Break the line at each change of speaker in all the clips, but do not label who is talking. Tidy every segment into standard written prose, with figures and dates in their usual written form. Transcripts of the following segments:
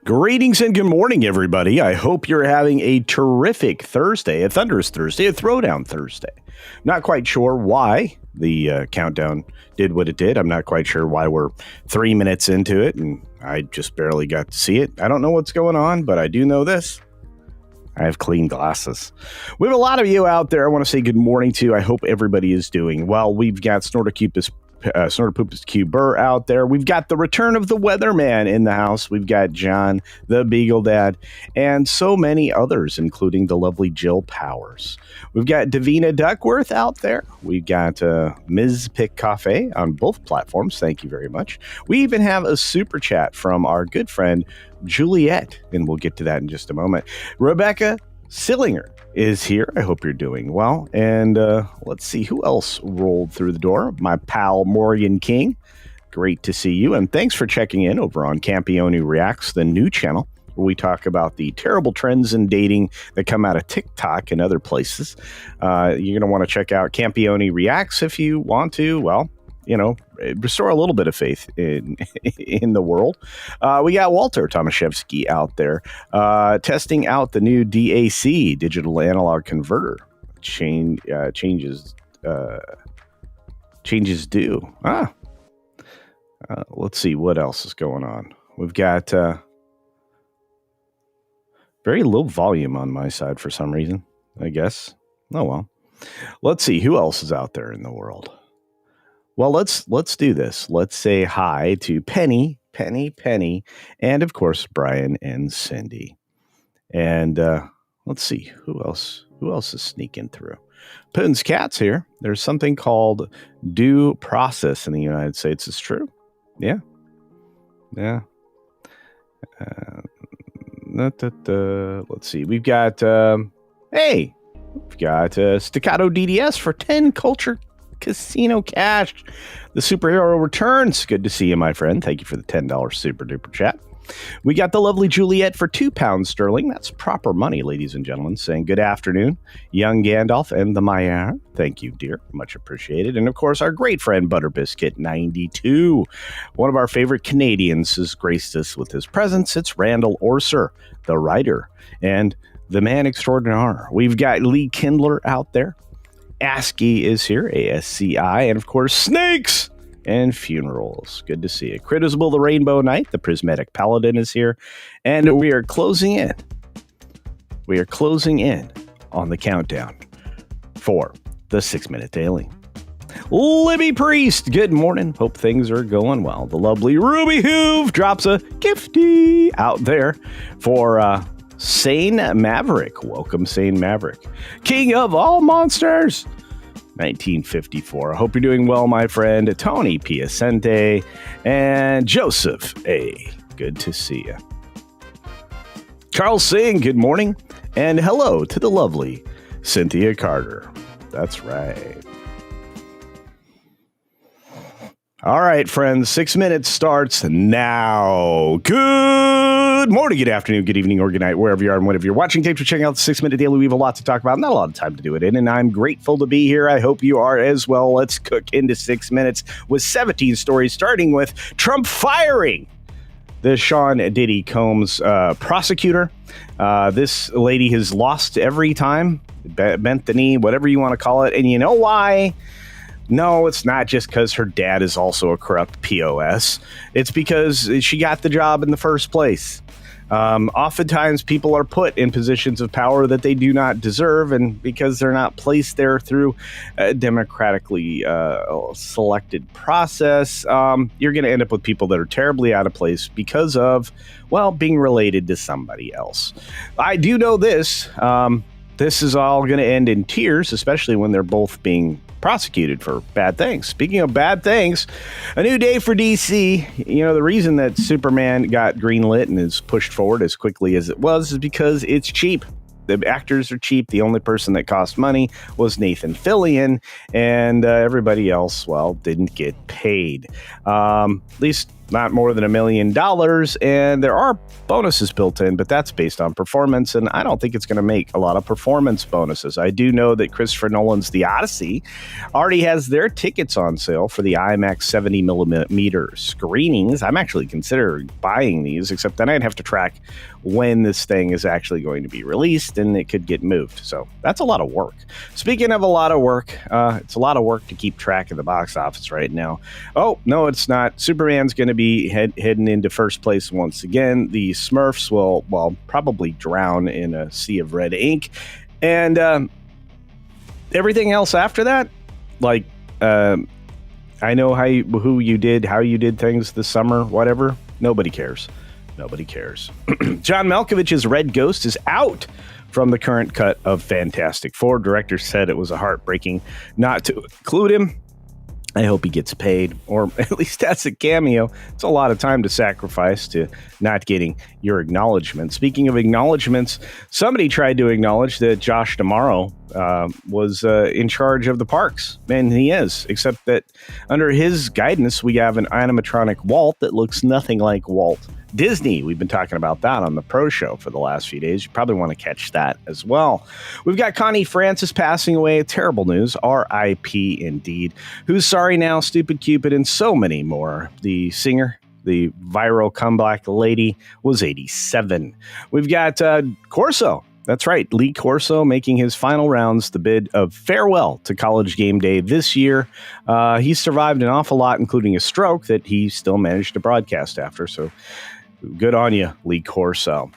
Greetings and good morning, everybody. I hope you're having a terrific Thursday, a thunderous Thursday, a throwdown Thursday. Not quite sure why the countdown did what it did. I'm not quite sure why we're 3 minutes into it, and I just barely got to see it. I don't know what's going on, but I do know this. I have clean glasses. We have a lot of you out there I want to say good morning to. I hope everybody is doing well. We've got Snorterpoopus Q Burr out there. We've got the return of the weatherman in the house. We've got John, the Beagle Dad, and so many others, including the lovely Jill Powers. We've got Davina Duckworth out there. We've got Ms. Pick Cafe on both platforms. Thank you very much. We even have a super chat from our good friend Juliet, and we'll get to that in just a moment. Rebecca Sillinger is here. I hope you're doing well. And let's see who else rolled through the door. My pal Morgan King. Great to see you. And thanks for checking in over on Campione Reacts, the new channel where we talk about the terrible trends in dating that come out of TikTok and other places. You're going to want to check out Campione Reacts if you want to. Well, you know, restore a little bit of faith in the world. We got Walter Tomaszewski out there testing out the new DAC, digital analog converter. Changes due. Let's see what else is going on. We've got very low volume on my side for some reason, I guess. Oh, well. Let's see who else is out there in the world. Well, let's do this. Let's say hi to Penny, and of course Brian and Cindy. And let's see who else is sneaking through. Putin's Cat's here. There's something called due process in the United States. It's true. Yeah. Let's see. We've got Staccato DDS for 10 CultureCasino cash. The superhero returns. Good to see you, my friend. Thank you for the $10 super duper chat. We got the lovely Juliet for £2 sterling. That's proper money, ladies and gentlemen, saying good afternoon. Young Gandalf and the Maya. Thank you, dear. Much appreciated. And of course, our great friend Butterbiscuit92. One of our favorite Canadians has graced us with his presence. It's Randall Orser, the writer and the man extraordinaire. We've got Lee Kindler out there. ASCII is here, ASCI, and of course, Snakes and Funerals. Good to see you. Critisable the Rainbow Knight, the Prismatic Paladin is here, and we are closing in. We are closing in on the countdown for the 6-Minute Daily. Libby Priest, good morning. Hope things are going well. The lovely Ruby Hoove drops a gifty out there for Sane Maverick. Welcome, Sane Maverick. King of all monsters. 1954. I hope you're doing well, my friend. Tony Piacente and Joseph A. Good to see you. Charles Singh, good morning. And hello to the lovely Cynthia Carter. That's right. All right, friends, 6 minutes starts now. Good morning, good afternoon, good evening, or good night, wherever you are and whenever you're watching. Thanks for checking out the 6-Minute Daily. We have a lot to talk about, not a lot of time to do it in, and I'm grateful to be here. I hope you are as well. Let's cook into 6 minutes with 17 stories, starting with Trump firing the Sean Diddy Combs prosecutor. This lady has lost every time, bent the knee, whatever you want to call it, and you know why? No, it's not just because her dad is also a corrupt POS. It's because she got the job in the first place. Oftentimes, people are put in positions of power that they do not deserve, and because they're not placed there through a democratically selected process, you're going to end up with people that are terribly out of place because of, well, being related to somebody else. I do know this. This is all going to end in tears, especially when they're both being prosecuted for bad things. Speaking of bad things, a new day for DC. You know, the reason that Superman got greenlit and is pushed forward as quickly as it was is because it's cheap. The actors are cheap. The only person that cost money was Nathan Fillion, and everybody else, well, didn't get paid. At least not more than $1 million, and there are bonuses built in, but that's based on performance, and I don't think it's going to make a lot of performance bonuses. I do know that Christopher Nolan's The Odyssey already has their tickets on sale for the IMAX 70 millimeter screenings. I'm actually considering buying these, except then I'd have to track when this thing is actually going to be released, and it could get moved. So that's a lot of work. Speaking of a lot of work, it's a lot of work to keep track of the box office right now. Oh, no, it's not. Superman's going to be heading into first place once again. The Smurfs will, well, probably drown in a sea of red ink. And everything else after that, like, I know how you did things this summer, whatever. Nobody cares. Nobody cares. John Malkovich's Red Ghost is out from the current cut of Fantastic Four. Director said it was heartbreaking not to include him. I hope he gets paid, or at least that's a cameo. It's a lot of time to sacrifice to not getting your acknowledgement. Speaking of acknowledgements, somebody tried to acknowledge that Josh D'Amaro was in charge of the parks, and he is, except that under his guidance, we have an animatronic Walt that looks nothing like Walt Disney. We've been talking about that on the Pro Show for the last few days. You probably want to catch that as well. We've got Connie Francis passing away. Terrible news. R.I.P. indeed. Who's Sorry Now, Stupid Cupid, and so many more. The singer, the viral comeback lady, was 87. We've got Corso. That's right, Lee Corso making his final rounds, the bid of farewell to College Game Day this year. He survived an awful lot, including a stroke that he still managed to broadcast after, so good on you, Lee Corso.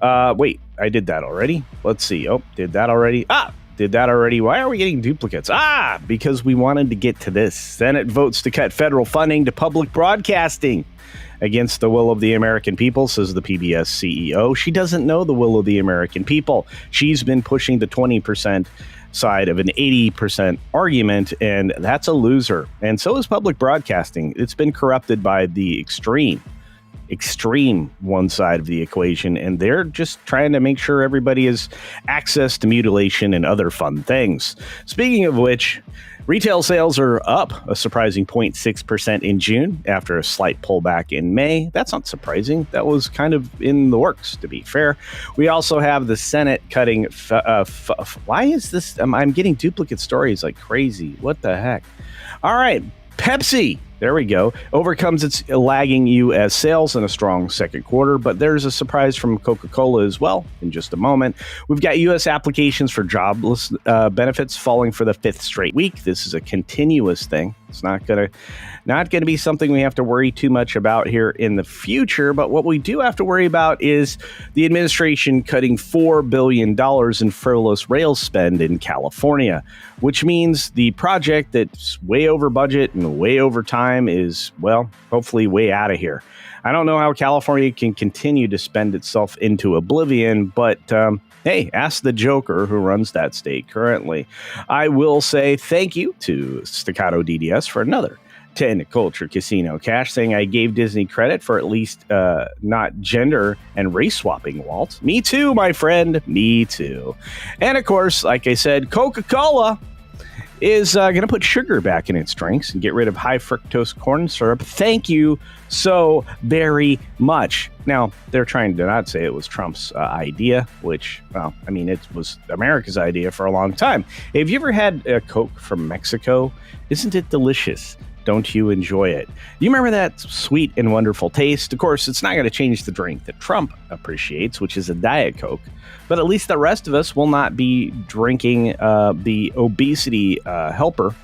Wait, I did that already? Let's see. Oh, did that already? Did that already? Why are we getting duplicates? Because we wanted to get to this. Senate votes to cut federal funding to public broadcasting. Against the will of the American people, says the PBS CEO. She doesn't know the will of the American people. She's been pushing the 20% side of an 80% argument, and that's a loser. And so is public broadcasting. It's been corrupted by the extreme one side of the equation, and they're just trying to make sure everybody has access to mutilation and other fun things. Speaking of which, retail sales are up a surprising 0.6% in June after a slight pullback in May. That's not surprising. That was kind of in the works, to be fair. We also have the Senate cutting... why is this... I'm getting duplicate stories like crazy. What the heck? All right. Pepsi. There we go. Overcomes its lagging U.S. sales in a strong second quarter, but there's a surprise from Coca-Cola as well in just a moment. We've got U.S. applications for jobless benefits falling for the fifth straight week. This is a continuous thing. It's not gonna be something we have to worry too much about here in the future, but what we do have to worry about is the administration cutting $4 billion in frivolous rail spend in California, which means the project that's way over budget and way over time is, well, hopefully way out of here. I don't know how California can continue to spend itself into oblivion, but hey, ask the Joker who runs that state currently. I will say thank you to Staccato DDS for another 10 Culture Casino cash, saying I gave Disney credit for at least not gender and race swapping Walt. Me too, my friend. Me too. And of course, like I said, Coca-Cola is going to put sugar back in its drinks and get rid of high fructose corn syrup. Thank you so very much. Now, they're trying to not say it was Trump's idea, which, well, I mean, it was America's idea for a long time. Have you ever had a Coke from Mexico? Isn't it delicious? Don't you enjoy it? You remember that sweet and wonderful taste? Of course, it's not going to change the drink that Trump appreciates, which is a Diet Coke. But at least the rest of us will not be drinking the obesity helper,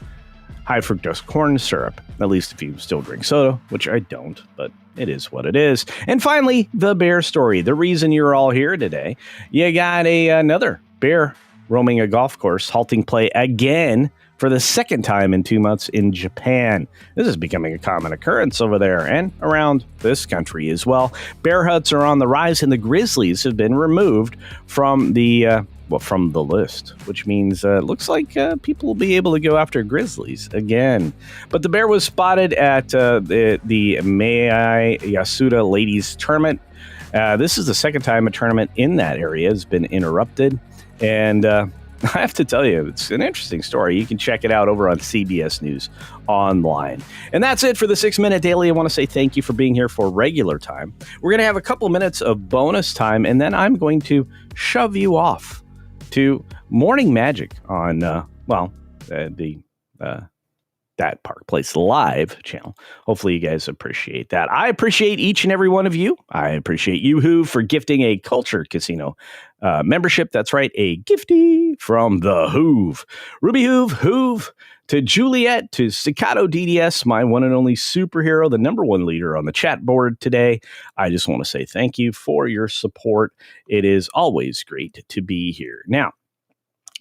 high fructose corn syrup. At least if you still drink soda, which I don't, but it is what it is. And finally, the bear story. The reason you're all here today. You got another bear roaming a golf course, halting play again for the second time in 2 months in Japan. This is becoming a common occurrence over there and around this country as well. Bear huts are on the rise, and the grizzlies have been removed from the list, which means it looks like people will be able to go after grizzlies again. But the bear was spotted at the Mei Yasuda Ladies Tournament. This is the second time a tournament in that area has been interrupted, and I have to tell you, it's an interesting story. You can check it out over on CBS News Online. And that's it for the 6-Minute Daily. I want to say thank you for being here for regular time. We're going to have a couple minutes of bonus time, and then I'm going to shove you off to Morning Magic on, that Park Place Live channel. Hopefully you guys appreciate that. I appreciate each and every one of you. I appreciate you, Who, for gifting a Culture Casino membership. That's right, a gifty from the Hoove. Ruby Hoove, to Juliet, to Staccato DDS, my one and only superhero, the number one leader on the chat board today. I just want to say thank you for your support. It is always great to be here. Now,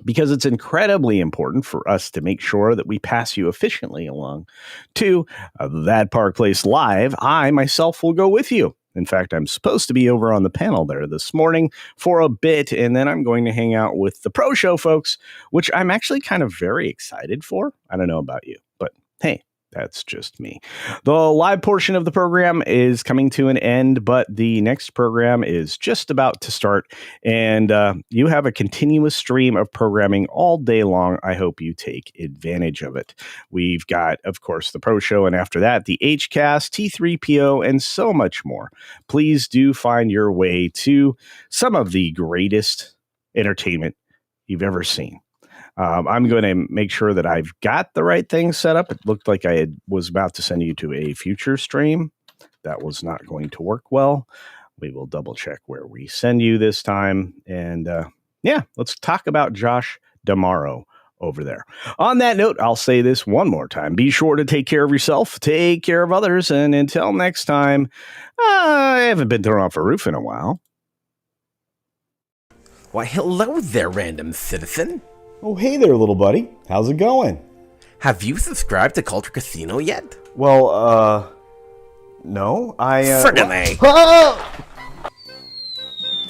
because it's incredibly important for us to make sure that we pass you efficiently along to that Park Place Live, I myself will go with you. In fact, I'm supposed to be over on the panel there this morning for a bit, and then I'm going to hang out with the Pro Show folks, which I'm actually kind of very excited for. I don't know about you, but hey, that's just me. The live portion of the program is coming to an end, but the next program is just about to start. And you have a continuous stream of programming all day long. I hope you take advantage of it. We've got, of course, the Pro Show, and after that, the HCast, T3PO, and so much more. Please do find your way to some of the greatest entertainment you've ever seen. I'm going to make sure that I've got the right thing set up. It looked like was about to send you to a future stream. That was not going to work well. We will double check where we send you this time. And let's talk about Josh Damaro over there. On that note, I'll say this one more time. Be sure to take care of yourself, take care of others. And until next time, I haven't been thrown off a roof in a while.
Why, hello there, random citizen.
Oh, hey there, little buddy. How's it going?
Have you subscribed to Culture Casino yet?
Well, no.
Friggin' A!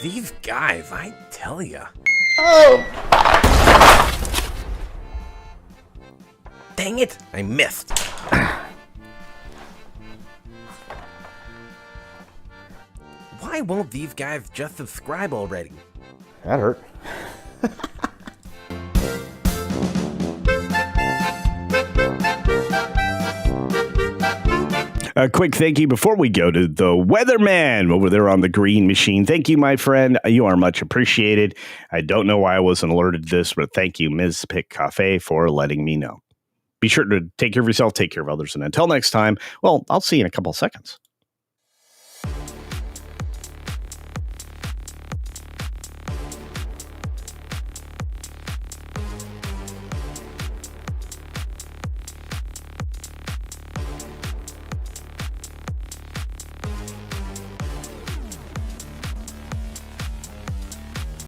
These guys, I tell ya.
Oh!
Dang it, I missed. Why won't these guys just subscribe already?
That hurt. A quick thank you before we go to the weatherman over there on the green machine. Thank you, my friend. You are much appreciated. I don't know why I wasn't alerted to this, but thank you, Ms. Pick Cafe, for letting me know. Be sure to take care of yourself, take care of others. And until next time, well, I'll see you in a couple of seconds.